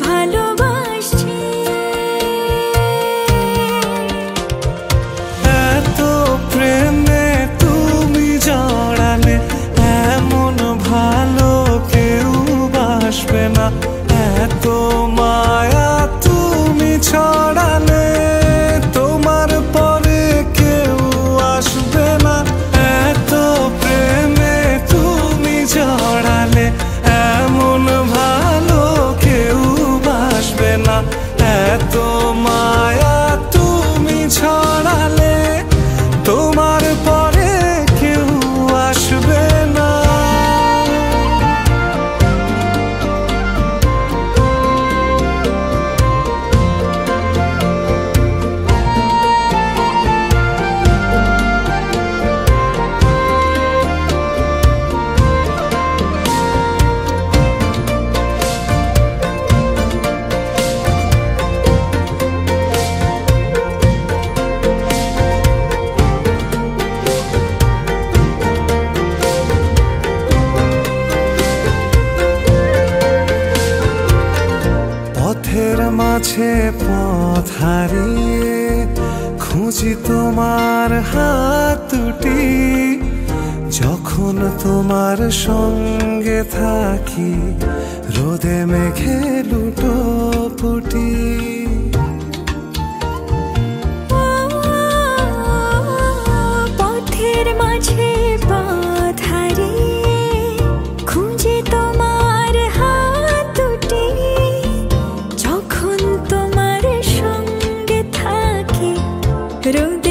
ভালোবাসছে। এত প্রেমে তুমি জড়ালে এমন ভালো কেউ বাসবে না। এত মায়া তুমি ছড়ালে তোমার পরে কেউ আসবে না। এত প্রেমে তুমি জড়ালে এমন ভালো কেউ বাসবে না। এত মায়া তুমি ছড়ালে তোমার পরে কেউ আসবে না। পথের মাঝে পথ হারিয়ে খুঁজি তোমার হাত দুটি। যখন তোমার সঙ্গে থাকি রোদে মেঘে লুটোপুটি। পথের মাঝে পথ হারিয়ে খুঁজে তোমার হাত দুটি। যখন তোমার সঙ্গে থাকি রোদ